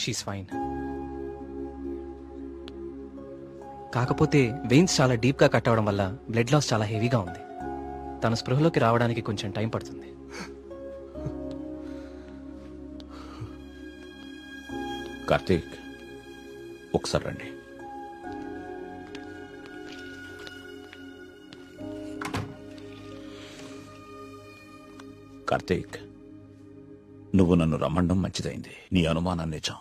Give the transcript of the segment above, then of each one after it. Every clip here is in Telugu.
She's fine. కాకపోతే వెయిన్స్ చాలా డీప్ గా కట్ అవడం వల్ల బ్లడ్ లాస్ చాలా హెవీగా ఉంది. తన స్పృహలోకి రావడానికి కొంచెం టైం పడుతుంది. కార్తీక్, ఒకసారి రండి. కార్తీక్, నువ్వు నన్ను రమ్మడం మంచిదైంది. నీ అనుమానం నిజం.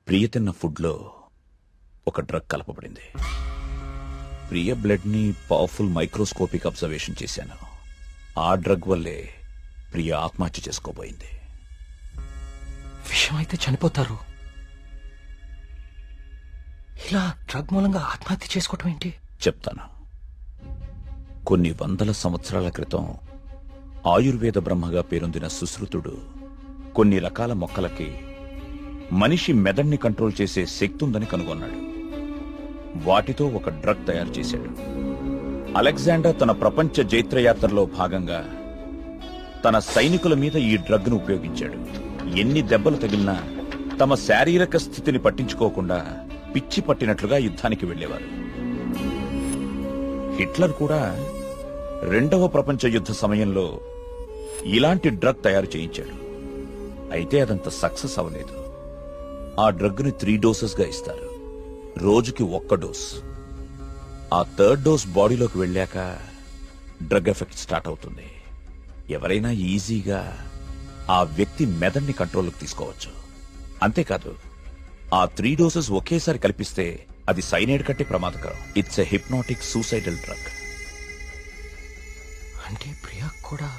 ప్రియ తిన్న ఫుడ్లో ఒక డ్రగ్ కలపబడింది. ప్రియ బ్లడ్ ని పవర్ఫుల్ మైక్రోస్కోపిక్ అబ్జర్వేషన్ చేశాను. ఆ డ్రగ్ వల్లే ప్రియ ఆత్మహత్య చేసుకోబోయింది. విషయం అయితే చనిపోతారు. ఇలా డ్రగ్ మూలంగా ఆత్మహత్య చేసుకోవటం ఏంటి? చెప్తాను. కొన్ని వందల సంవత్సరాల క్రితం ఆయుర్వేద బ్రహ్మగా పేరొందిన సుశ్రుతుడు కొన్ని రకాల మొక్కలకి మనిషి మెదడుని కంట్రోల్ చేసే శక్తి ఉందని కనుగొన్నాడు. వాటితో ఒక డ్రగ్ తయారు చేశాడు. అలెగ్జాండర్ తన ప్రపంచ జైత్రయాత్రలో భాగంగా తన సైనికుల మీద ఈ డ్రగ్ ను ఉపయోగించాడు. ఎన్ని దెబ్బలు తగిలినా తమ శారీరక స్థితిని పట్టించుకోకుండా పిచ్చి పట్టినట్లుగా యుద్ధానికి వెళ్లేవారు. హిట్లర్ కూడా రెండవ ప్రపంచ యుద్ధ సమయంలో ఇలాంటి డ్రగ్ తయారు చేయించాడు. అయితే అదంత సక్సెస్ అవ్వలేదు. ఆ డ్రగ్ ని 3 డోసెస్ గా ఇస్తారు. రోజుకి 1 డోస్. ఆ 3rd డోస్ బాడీలోకి వెళ్ళాక డ్రగ్ ఎఫెక్ట్ స్టార్ట్ అవుతుంది. ఎవరైనా ఈజీగా ఆ వ్యక్తి మెదడుని కంట్రోల్లోకి తీసుకోవచ్చు. అంతేకాదు, ఆ 3 డోసెస్ ఒకేసారి కల్పిస్తే అది సైనైడ్ కంటే ప్రమాదకరం. It's a hypnotic suicidal drug. అంటే ప్రియా కూడా?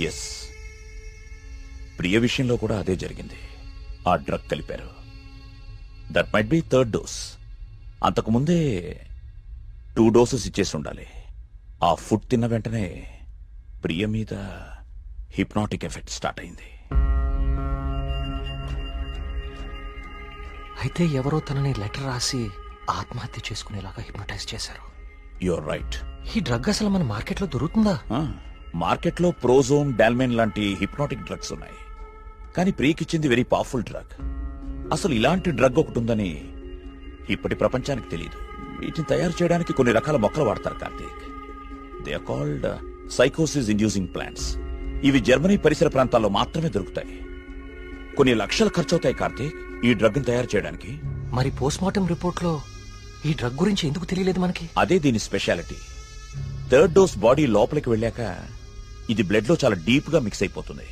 ఎస్, ప్రియ విషయంలో కూడా అదే జరిగింది. ఆ డ్రగ్ కలిపారు. That might be 3rd dose. అంతకుముందే 2 డోసెస్ ఇచ్చేసి ఉండాలి. ఆ ఫుడ్ తిన్న వెంటనే ప్రియ మీద హిప్నాటిక్ ఎఫెక్ట్ స్టార్ట్ అయింది. అయితే ఎవరో తనని లెటర్ రాసి ఆత్మహత్య చేసుకునేలాగా హిప్నటైజ్ చేశారు. You're right. ఈ డ్రగ్ అసలు మన మార్కెట్లో దొరుకుతుందా? మార్కెట్లో ప్రోజోన్, డాల్మెన్ లాంటి హిప్నాటిక్ డ్రగ్స్ ఉన్నాయి. కానీ ప్రియకిచ్చింది వెరీ పవర్ఫుల్ డ్రగ్. అసలు ఇలాంటి డ్రగ్ ఒకటి ఉందని ఇప్పటి ప్రపంచానికి తెలియదు. వీటిని తయారు చేయడానికి కొన్ని రకాల మొక్కలు వాడతారు కార్తీక్. దే ఆర్ కాల్డ్ సైకోసిస్ ఇండ్యూసింగ్ ప్లాంట్స్. ఇవి జర్మనీ పరిసర ప్రాంతాల్లో మాత్రమే దొరుకుతాయి. కొన్ని లక్షలు ఖర్చవుతాయి కార్తీక్ ఈ డ్రగ్ ని తయారు చేయడానికి. మరి పోస్ట్ మార్టం రిపోర్ట్ లో ఈ డ్రగ్ గురించి ఎందుకు తెలియలేదు మనకి? అదే దీని స్పెషాలిటీ. 3rd డోస్ బాడీ లోపలికి వెళ్ళాక ఇది బ్లడ్ లో చాలా డీప్ గా మిక్స్ అయిపోతుంది.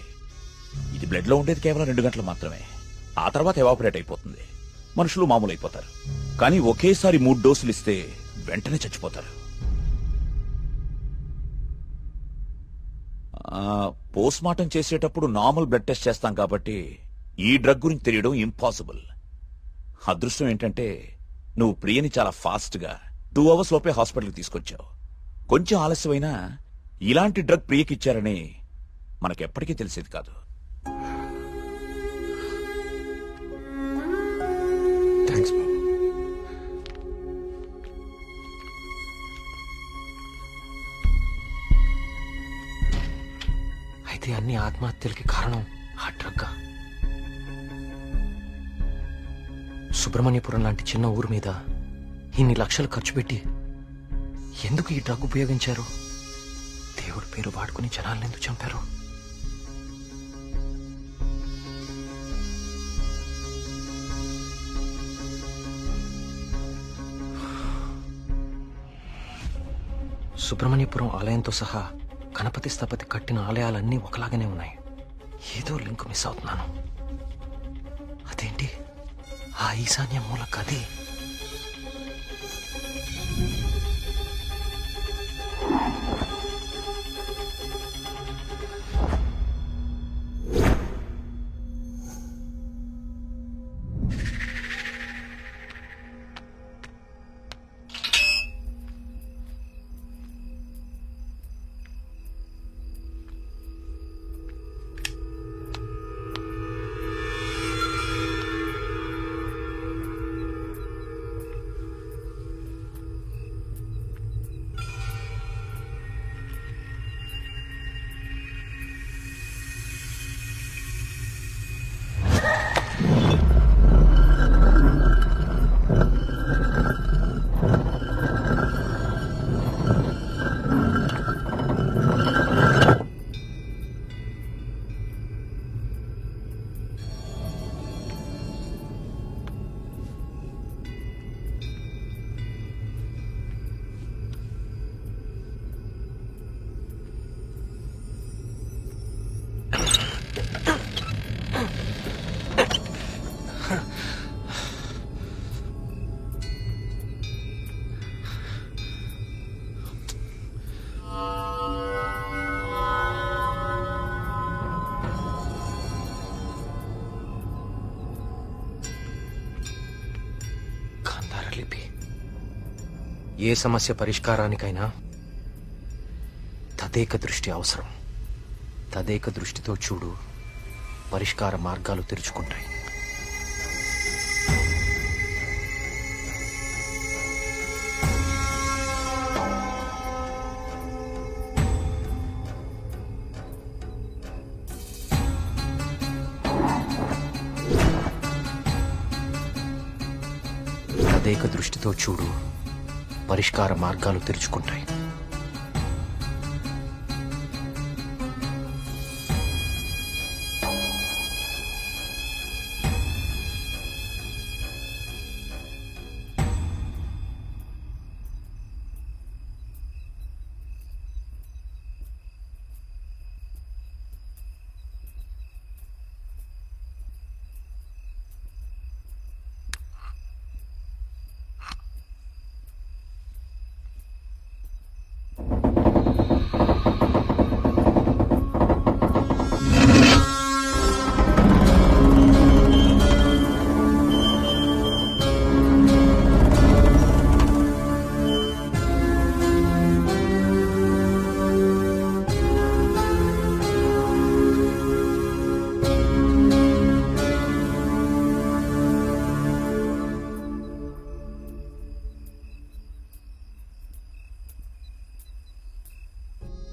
ఇది బ్లడ్ లో ఉండేది కేవలం 2 గంటలు మాత్రమే. ఆ తర్వాత ఎవాపరేట్ అయిపోతుంది. మనుషులు మామూలు అయిపోతారు. కానీ ఒకేసారి 3 డోసులు ఇస్తే వెంటనే చచ్చిపోతారు. పోస్ట్ మార్టం చేసేటప్పుడు నార్మల్ బ్లడ్ టెస్ట్ చేస్తాం కాబట్టి ఈ డ్రగ్ గురించి తెలియడం ఇంపాసిబుల్. అదృష్టం ఏంటంటే నువ్వు ప్రియని చాలా ఫాస్ట్ గా 2 అవర్స్ లోపే హాస్పిటల్కి తీసుకొచ్చావు. కొంచెం ఆలస్యమైనా ఇలాంటి డ్రగ్ ప్రియకిచ్చారని మనకెప్పటికీ తెలిసేది కాదు. థ్యాంక్స్ బాబు. అయితే అన్ని ఆత్మహత్యలకి కారణం ఆ డ్రగ్. సుబ్రహ్మణ్యపురం లాంటి చిన్న ఊరు మీద ఇన్ని లక్షలు ఖర్చు పెట్టి ఎందుకు ఈ డ్రగ్ ఉపయోగించారు? దేవుడి పేరు వాడుకుని జనాలను ఎందుకు చంపారు? సుబ్రహ్మణ్యపురం ఆలయంతో సహా గణపతి స్థపతి కట్టిన ఆలయాలన్నీ ఒకలాగానే ఉన్నాయి. ఏదో లింక్ మిస్ అవుతున్నాను. అదేంటి ఆ ఈశాన్య మూల గది? ఏ సమస్య పరిష్కారానికైనా తదేక దృష్టి అవసరం. తదేక దృష్టితో చూడు, పరిష్కార మార్గాలు తెరుచుకుంటాయి. తదేక దృష్టితో చూడు, పరిష్కార మార్గాలు తెరుచుకుంటాయి.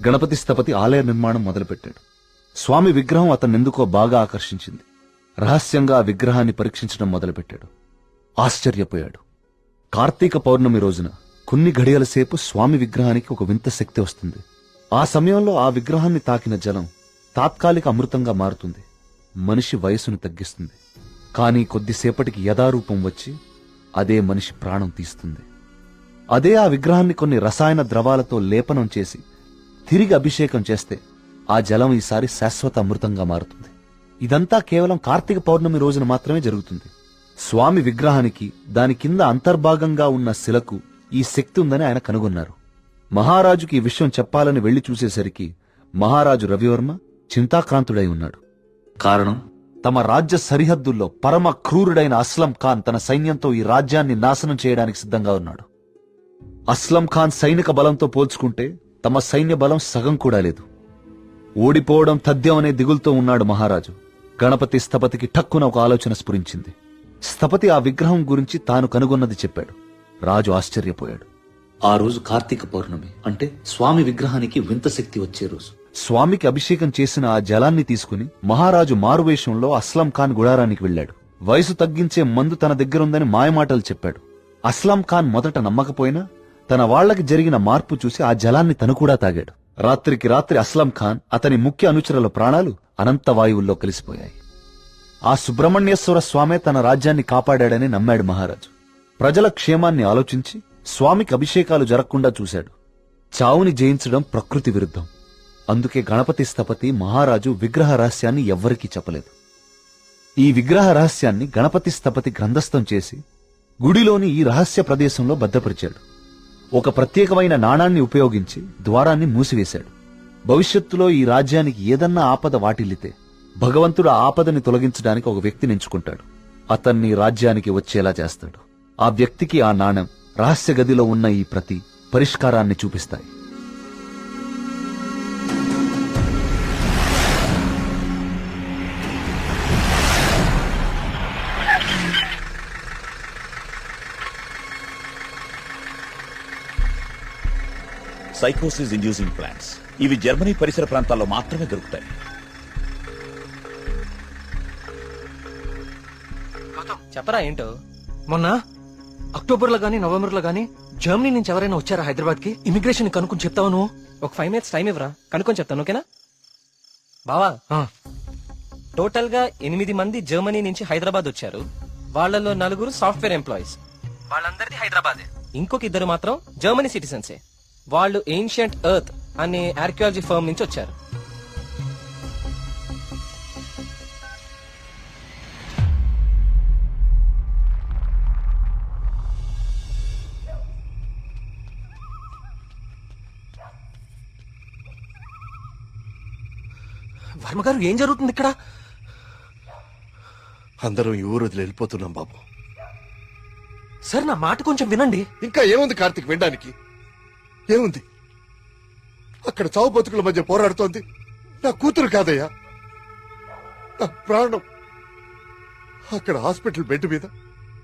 గణపతి స్థపతి ఆలయ నిర్మాణం మొదలుపెట్టాడు. స్వామి విగ్రహం అతన్నెందుకో బాగా ఆకర్షించింది. రహస్యంగా ఆ విగ్రహాన్ని పరీక్షించడం మొదలుపెట్టాడు. ఆశ్చర్యపోయాడు. కార్తీక పౌర్ణమి రోజున కొన్ని ఘడియల సేపు స్వామి విగ్రహానికి ఒక వింత శక్తి వస్తుంది. ఆ సమయంలో ఆ విగ్రహాన్ని తాకిన జలం తాత్కాలిక అమృతంగా మారుతుంది. మనిషి వయసును తగ్గిస్తుంది. కానీ కొద్దిసేపటికి యథారూపం వచ్చి అదే మనిషి ప్రాణం తీస్తుంది. అదే ఆ విగ్రహాన్ని కొన్ని రసాయన ద్రవాలతో లేపనం చేసి తిరిగి అభిషేకం చేస్తే ఆ జలం ఈసారి శాశ్వత అమృతంగా మారుతుంది. ఇదంతా కేవలం కార్తీక పౌర్ణమి రోజున మాత్రమే జరుగుతుంది. స్వామి విగ్రహానికి దాని కింద అంతర్భాగంగా ఉన్న శిలకు ఈ శక్తి ఉందని ఆయన కనుగొన్నారు. మహారాజుకి ఈ విషయం చెప్పాలని వెళ్లి చూసేసరికి మహారాజు రవివర్మ చింతాక్రాంతుడై ఉన్నాడు. కారణం, తమ రాజ్య సరిహద్దుల్లో పరమ క్రూరుడైన అస్లం ఖాన్ తన సైన్యంతో ఈ రాజ్యాన్ని నాశనం చేయడానికి సిద్ధంగా ఉన్నాడు. అస్లం ఖాన్ సైనిక బలంతో పోల్చుకుంటే తమ సైన్య బలం సగం కూడా లేదు. ఓడిపోవడం తథ్యం అనే దిగులుతో ఉన్నాడు మహారాజు. గణపతి స్థపతికి ఠక్కున ఒక ఆలోచన స్ఫురించింది. స్థపతి ఆ విగ్రహం గురించి తాను కనుగొన్నది చెప్పాడు. రాజు ఆశ్చర్యపోయాడు. ఆ రోజు కార్తీక పౌర్ణమి, అంటే స్వామి విగ్రహానికి వింత శక్తి వచ్చే రోజు. స్వామికి అభిషేకం చేసిన ఆ జలాన్ని తీసుకుని మహారాజు మారువేషంలో అస్లం ఖాన్ గుడారానికి వెళ్లాడు. వయసు తగ్గించే మందు తన దగ్గరుందని మాయమాటలు చెప్పాడు. అస్లం ఖాన్ మొదట నమ్మకపోయినా తన వాళ్లకి జరిగిన మార్పు చూసి ఆ జలాన్ని తను కూడా తాగాడు. రాత్రికి రాత్రి అస్లం ఖాన్, అతని ముఖ్య అనుచరుల ప్రాణాలు అనంత వాయువుల్లో కలిసిపోయాయి. ఆ సుబ్రహ్మణ్యేశ్వర స్వామే తన రాజ్యాన్ని కాపాడాడని నమ్మాడు మహారాజు. ప్రజల క్షేమాన్ని ఆలోచించి స్వామికి అభిషేకాలు జరగకుండా చూశాడు. చావుని జయించడం ప్రకృతి విరుద్ధం. అందుకే గణపతి స్థపతి మహారాజు విగ్రహ రహస్యాన్ని ఎవ్వరికీ చెప్పలేదు. ఈ విగ్రహ రహస్యాన్ని గణపతి స్థపతి గ్రంథస్థం చేసి గుడిలోని ఈ రహస్య ప్రదేశంలో భద్రపరిచాడు. ఒక ప్రత్యేకమైన నాణాన్ని ఉపయోగించి ద్వారాన్ని మూసివేశాడు. భవిష్యత్తులో ఈ రాజ్యానికి ఏదన్నా ఆపద వాటిల్లితే భగవంతుడు ఆ ఆపదని తొలగించడానికి ఒక వ్యక్తిని ఎంచుకుంటాడు. అతన్ని రాజ్యానికి వచ్చేలా చేస్తాడు. ఆ వ్యక్తికి ఆ నాణెం, రహస్య గదిలో ఉన్న ఈ ప్రతి పరిష్కారాన్ని చూపిస్తాయి. సైకోసిస్ ఇండ్యూసింగ్ ప్లాంట్స్. ఇవి జర్మనీ పరిసర ప్రాంతాల్లో మాత్రమే దొరుకుతాయి. చెప్పరా ఏంటో. మొన్న అక్టోబర్లో గానీ నవంబర్లో గానీ జర్మనీ నుంచి ఎవరైనా వచ్చారా హైదరాబాద్ కి? ఇమిగ్రేషన్ కనుక్కొని చెప్తావు నువ్వు? ఒక 5 minutes టైం ఇవ్వరా, కనుక్కొని చెప్తాను. ఓకేనా బావా? టోటల్ గా 8 మంది జర్మనీ నుంచి హైదరాబాద్ వచ్చారు. వాళ్ళలో 4 సాఫ్ట్వేర్ ఎంప్లాయీస్. వాళ్ళందరిది హైదరాబాదే. ఇంకొక 2 మాత్రం జర్మనీ సిటిజన్సే. వాళ్ళు ఏన్షియంట్ ఎర్త్ అనే ఆర్కియాలజీ ఫర్మ్ నుంచి వచ్చారు. వర్మ గారు, ఏం జరుగుతుంది ఇక్కడ? అందరం ఈ ఊరు వదిలి వెళ్ళిపోతున్నాం బాబు. సార్ నా మాట కొంచెం వినండి. ఇంకా ఏముంది కార్తీక్ వినడానికి? ఏముంది? అక్కడ చావు బతుకుల మధ్య పోరాడుతోంది నా కూతురు కాదయ్యా, నా ప్రాణం. అక్కడ హాస్పిటల్ బెడ్ మీద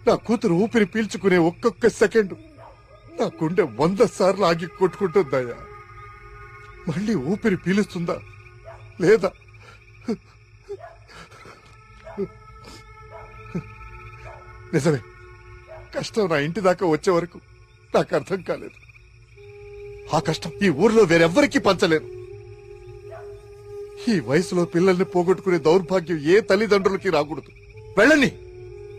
నా కూతురు ఊపిరి పీల్చుకునే ఒక్కొక్క సెకండ్ నా గుండె 100 సార్లు ఆగి కొట్టుకుంటుందయ్యా. మళ్ళీ ఊపిరి పీలుస్తుందా లేదా? నిజమే, కష్టం నా ఇంటి దాకా వచ్చే వరకు నాకు అర్థం కాలేదు. ఆ కష్టం ఈ ఊర్లో వేరెవ్వరికీ పంచలేను. ఈ వయసులో పిల్లల్ని పోగొట్టుకునే దౌర్భాగ్యం ఏ తల్లిదండ్రులకి రాకూడదు. వెళ్ళని,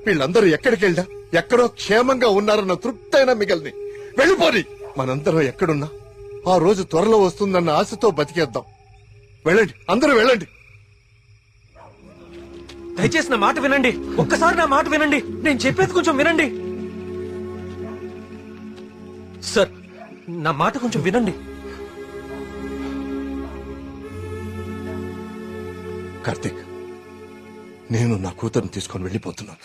వీళ్ళందరూ ఎక్కడికి వెళ్ళా ఎక్కడో క్షేమంగా ఉన్నారన్న తృప్తైనా మిగల్ని. వెళ్ళిపోని. మనందరం ఎక్కడున్నా ఆ రోజు త్వరలో వస్తుందన్న ఆశతో బతికేద్దాం. వెళ్ళండి, అందరూ వెళ్ళండి. దయచేసి నా మాట వినండి. ఒక్కసారి నా మాట వినండి. నేను చెప్పేది కొంచెం వినండి. సార్ నా మాట కొంచెం వినండి. కార్తీక్, నేను నా కూతురుని తీసుకొని వెళ్ళిపోతున్నాను.